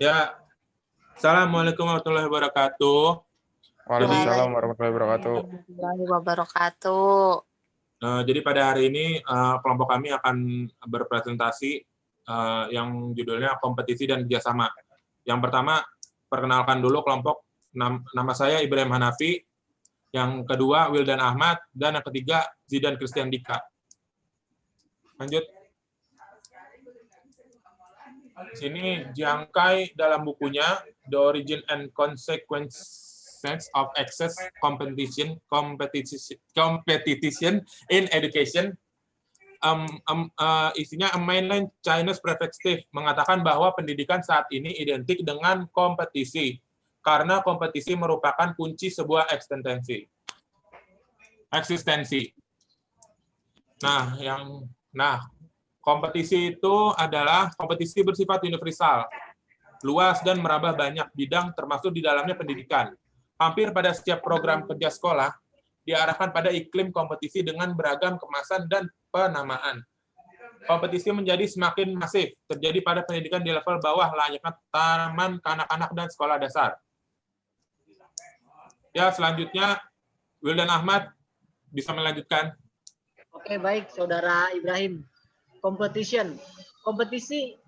Ya, Assalamualaikum warahmatullahi wabarakatuh. Waalaikumsalam warahmatullahi wabarakatuh. Warahmatullahi wabarakatuh. Jadi pada hari ini kelompok kami akan berpresentasi yang judulnya kompetisi dan kerjasama. Yang pertama, perkenalkan dulu kelompok. Nama saya Ibrahim Hanafi. Yang kedua, Wildan Ahmad. Dan yang ketiga, Zidan Christian Dika. Lanjut. Di sini Jiang dalam bukunya The Origin and Consequences of Access Competition in Education, isinya A Mainland Chinese Perspective, mengatakan bahwa pendidikan saat ini identik dengan kompetisi karena kompetisi merupakan kunci sebuah eksistensi. Kompetisi itu adalah kompetisi bersifat universal, luas dan merambah banyak bidang termasuk di dalamnya pendidikan. Hampir pada setiap program kerja sekolah diarahkan pada iklim kompetisi dengan beragam kemasan dan penamaan. Kompetisi menjadi semakin masif, terjadi pada pendidikan di level bawah layaknya taman kanak-kanak dan sekolah dasar. Ya, selanjutnya Wildan Ahmad bisa melanjutkan. Oke, baik, Saudara Ibrahim. Kompetisi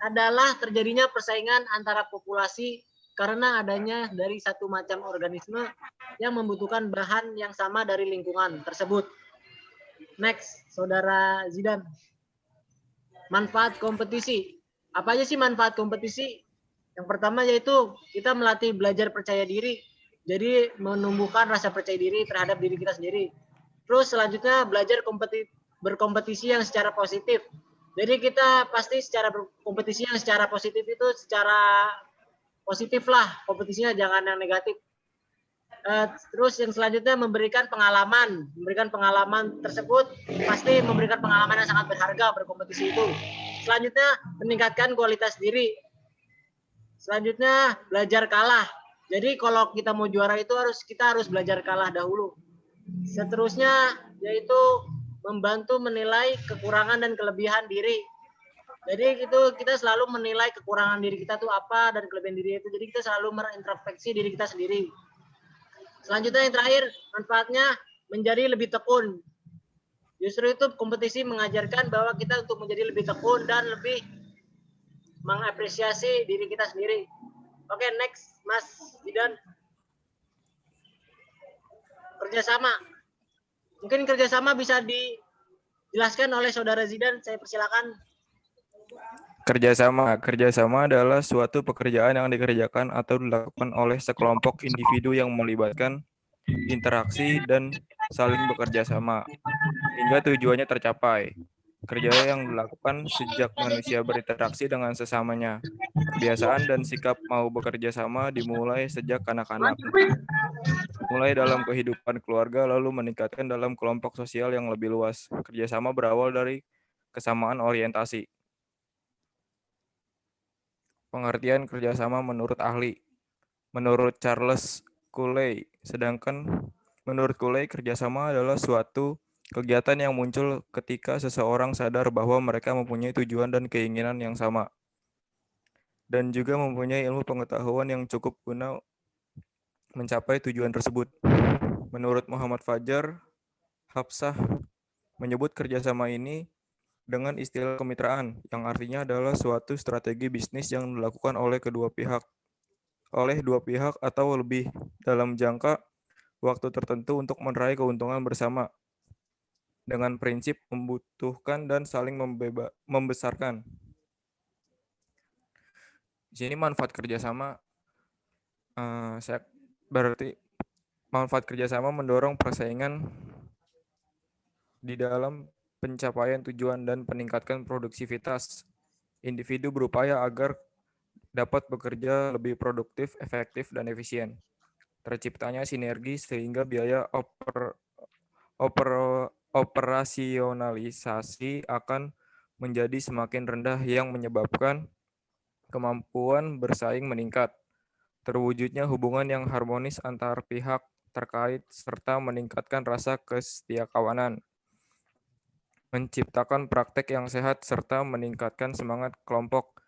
adalah terjadinya persaingan antara populasi karena adanya dari satu macam organisme yang membutuhkan bahan yang sama dari lingkungan tersebut. Next, Saudara Zidan. Manfaat kompetisi. Apa aja sih manfaat kompetisi? Yang pertama yaitu kita melatih belajar percaya diri. Jadi menumbuhkan rasa percaya diri terhadap diri kita sendiri. Terus selanjutnya belajar berkompetisi yang secara positif. Jadi kita pasti secara berkompetisi yang secara positif itu secara positif lah, kompetisinya jangan yang negatif. Terus yang selanjutnya memberikan pengalaman. Memberikan pengalaman tersebut pasti memberikan pengalaman yang sangat berharga berkompetisi itu. Selanjutnya meningkatkan kualitas diri. Selanjutnya belajar kalah. Jadi kalau kita mau juara itu kita harus belajar kalah dahulu. Seterusnya yaitu membantu menilai kekurangan dan kelebihan diri. Jadi itu kita selalu menilai kekurangan diri kita tuh apa dan kelebihan diri itu. Jadi kita selalu merintrospeksi diri kita sendiri. Selanjutnya yang terakhir, manfaatnya menjadi lebih tekun. Justru itu kompetisi mengajarkan bahwa kita untuk menjadi lebih tekun dan lebih mengapresiasi diri kita sendiri. Oke, next, Mas Zidan. Kerjasama. Mungkin kerjasama bisa dijelaskan oleh Saudara Zidan. Saya persilakan. Kerjasama adalah suatu pekerjaan yang dikerjakan atau dilakukan oleh sekelompok individu yang melibatkan interaksi dan saling bekerja sama hingga tujuannya tercapai. Kerja yang dilakukan sejak manusia berinteraksi dengan sesamanya. Kebiasaan dan sikap mau bekerja sama dimulai sejak kanak-kanak. Mulai dalam kehidupan keluarga lalu meningkatkan dalam kelompok sosial yang lebih luas. Kerjasama berawal dari kesamaan orientasi. Pengertian kerjasama menurut ahli. Menurut Charles Cooley, menurut Cooley, kerjasama adalah suatu kegiatan yang muncul ketika seseorang sadar bahwa mereka mempunyai tujuan dan keinginan yang sama, dan juga mempunyai ilmu pengetahuan yang cukup guna mencapai tujuan tersebut. Menurut Muhammad Fajar, Hafsah menyebut kerjasama ini dengan istilah kemitraan, yang artinya adalah suatu strategi bisnis yang dilakukan oleh dua pihak atau lebih dalam jangka waktu tertentu untuk meraih keuntungan bersama dengan prinsip membutuhkan dan saling membesarkan. Di sini manfaat kerjasama, manfaat kerjasama mendorong persaingan di dalam pencapaian tujuan dan meningkatkan produktivitas. Individu berupaya agar dapat bekerja lebih produktif, efektif, dan efisien. Terciptanya sinergi sehingga biaya operasionalisasi akan menjadi semakin rendah yang menyebabkan kemampuan bersaing meningkat. Terwujudnya hubungan yang harmonis antar pihak terkait serta meningkatkan rasa kesetiakawanan. Menciptakan praktek yang sehat serta meningkatkan semangat kelompok.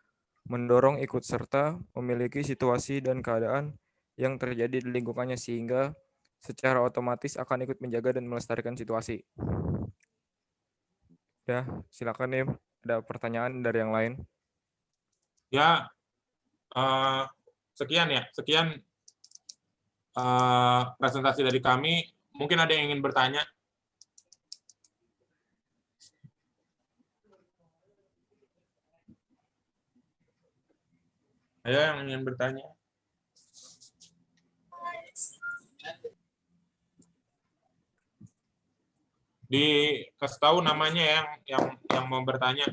mendorong ikut serta, memiliki situasi dan keadaan yang terjadi di lingkungannya sehingga secara otomatis akan ikut menjaga dan melestarikan situasi. Ya, silakan nih, ada pertanyaan dari yang lain. Ya, sekian presentasi dari kami. Mungkin ada yang ingin bertanya. Ayo yang ingin bertanya. Dikasih tahu namanya yang mau bertanya.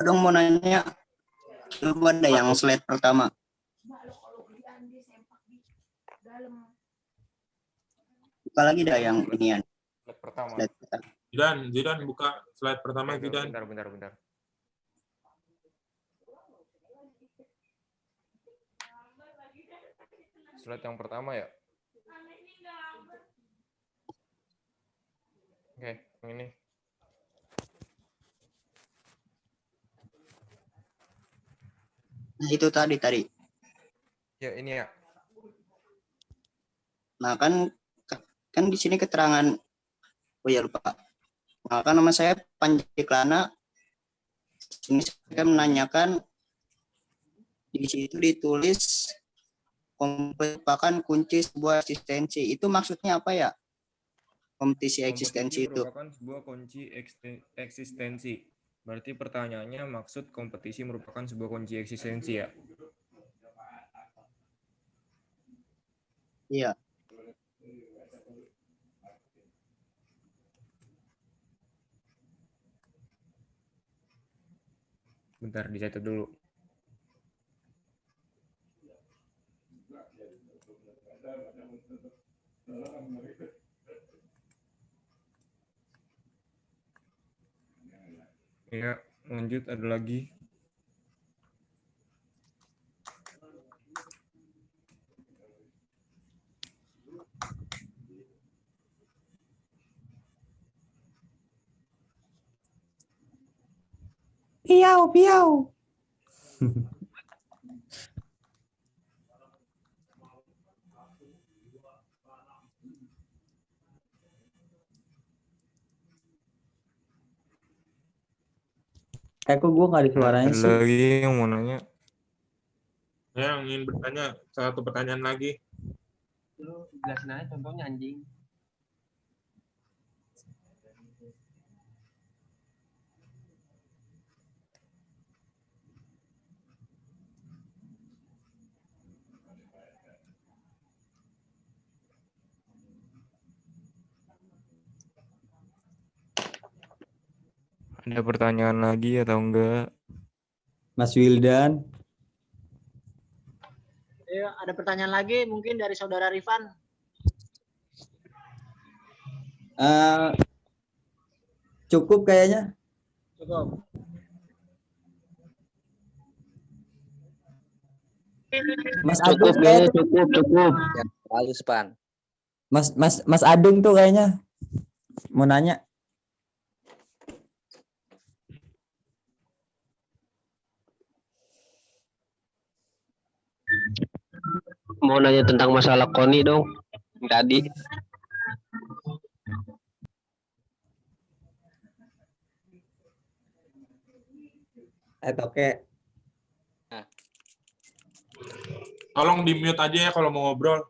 Dong mau nanya, coba ada yang slide pertama. Buka lagi dah yang inian. Slide pertama. Slide pertama. Zidan buka slide pertama, Zidan. Bentar. Slide yang pertama ya? Oke, yang ini. Nah, itu tadi. Ya, ini ya. Nah, kan di sini keterangan, oh ya lupa. Nah, kan nama saya Panji Klana. Ini saya menanyakan, di situ ditulis merupakan kunci sebuah eksistensi. Itu maksudnya apa ya? Kompetisi eksistensi itu. Merupakan sebuah kunci eksistensi. Berarti pertanyaannya maksud kompetisi merupakan sebuah kunci eksistensi ya? Iya. Bentar, dicatat dulu. Ya, lanjut ada lagi. Piau. Kok gue nggak disuarain Ada sih? lagi yang mau nanya? Yang ingin bertanya, satu pertanyaan lagi. Lu jelasin aja contohnya anjing. Ada pertanyaan lagi atau enggak? Mas Wildan. Ayo, ada pertanyaan lagi mungkin dari saudara Rifan. Cukup kayaknya. Cukup. Mas Adung kayaknya Cukup. Halus Pan. Mas Adung tuh kayaknya mau nanya. Mau nanya tentang masalah KONI dong. Tadi. Oke. Tolong di-mute aja ya kalau mau ngobrol.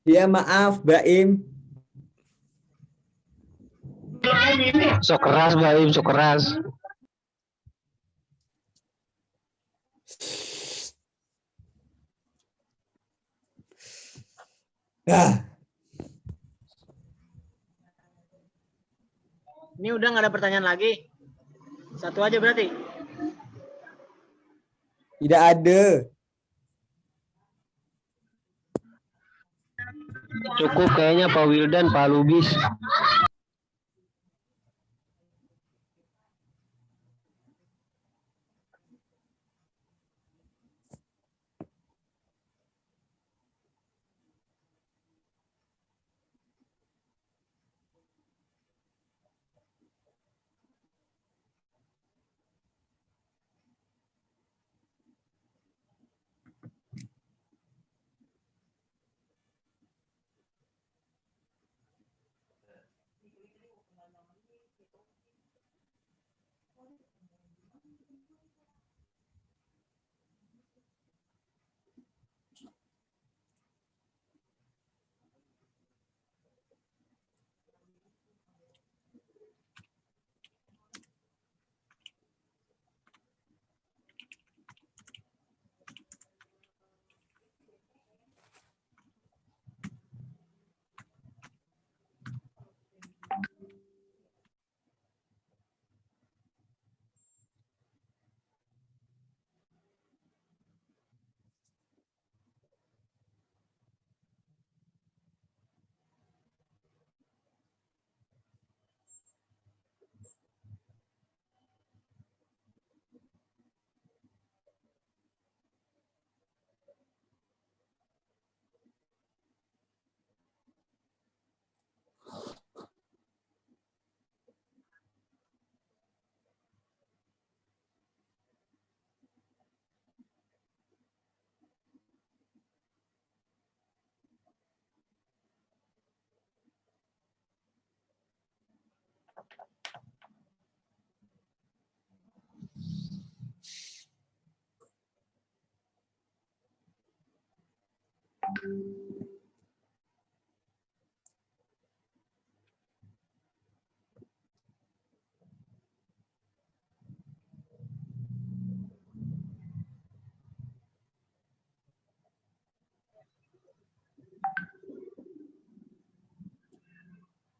Iya maaf, Baim. Sok keras Baim, sok keras. Ini udah nggak ada pertanyaan lagi. Satu aja berarti. Tidak ada. Cukup kayaknya Pak Wildan, Pak Lubis.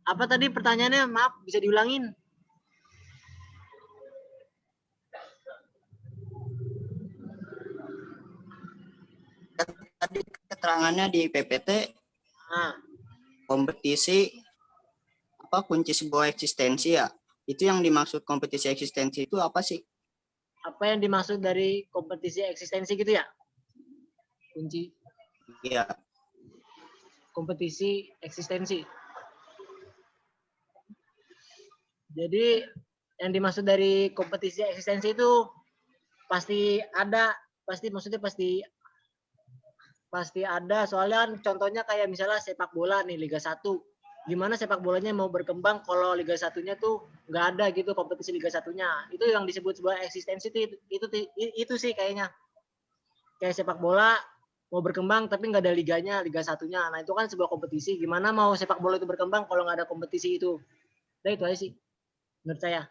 Apa tadi pertanyaannya? Maaf, bisa diulangin? Tadi keterangannya di PPT Nah, kompetisi apa kunci sebuah eksistensi ya? Itu yang dimaksud kompetisi eksistensi itu apa sih? apa yang dimaksud dari kompetisi eksistensi gitu ya? Kunci Iya, kompetisi eksistensi. Jadi yang dimaksud dari kompetisi eksistensi itu pasti ada, maksudnya pasti ada. Soalnya kan contohnya kayak misalnya sepak bola nih Liga 1. Gimana sepak bolanya mau berkembang kalau Liga 1-nya tuh nggak ada gitu kompetisi Liga 1-nya. Itu yang disebut sebuah eksistensi itu sih kayaknya. Kayak sepak bola mau berkembang tapi nggak ada liganya, Liga 1-nya. Nah, itu kan sebuah kompetisi. Gimana mau sepak bola itu berkembang kalau nggak ada kompetisi itu? Nah, itu aja sih menurut saya.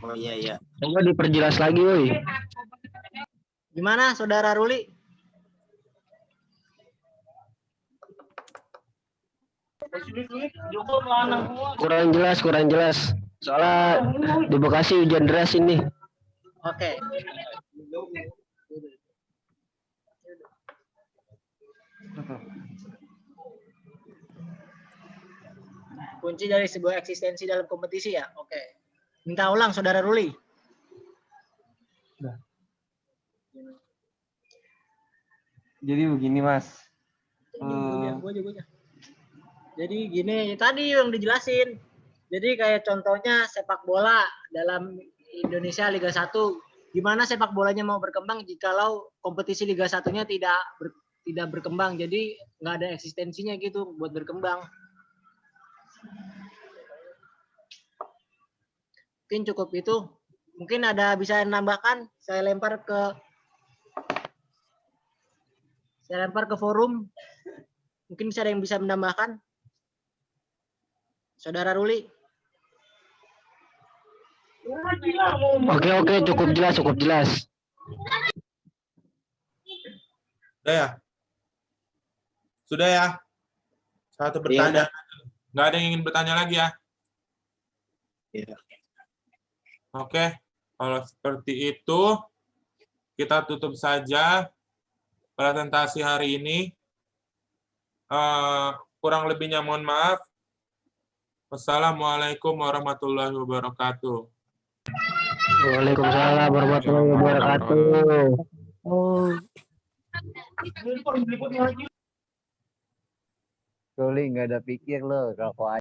oh iya iya. Coba diperjelas lagi, woi. Gimana Saudara Ruli? Kurang jelas. Soalnya di Bekasi hujan deras ini. Oke. Kunci dari sebuah eksistensi dalam kompetisi ya? Oke. Minta ulang Saudara Ruli. Jadi begini Mas. Gua aja. Jadi gini, tadi yang dijelasin. Jadi kayak contohnya sepak bola dalam Indonesia Liga 1. Gimana sepak bolanya mau berkembang jikalau kompetisi Liga 1-nya tidak berkembang. Jadi nggak ada eksistensinya gitu buat berkembang. Mungkin cukup itu. Mungkin ada bisa nambahkan. Saya lempar ke forum. Mungkin bisa ada yang bisa menambahkan. Saudara Ruli. Oke, cukup jelas. Sudah ya? Sudah ya? Satu bertanya. Nggak ada yang ingin bertanya lagi ya? Iya. Oke, kalau seperti itu, kita tutup saja presentasi hari ini. Kurang lebihnya mohon maaf. Wassalamualaikum warahmatullahi wabarakatuh. Waalaikumsalam warahmatullahi wabarakatuh. Ruli nggak ada pikir lo, rokok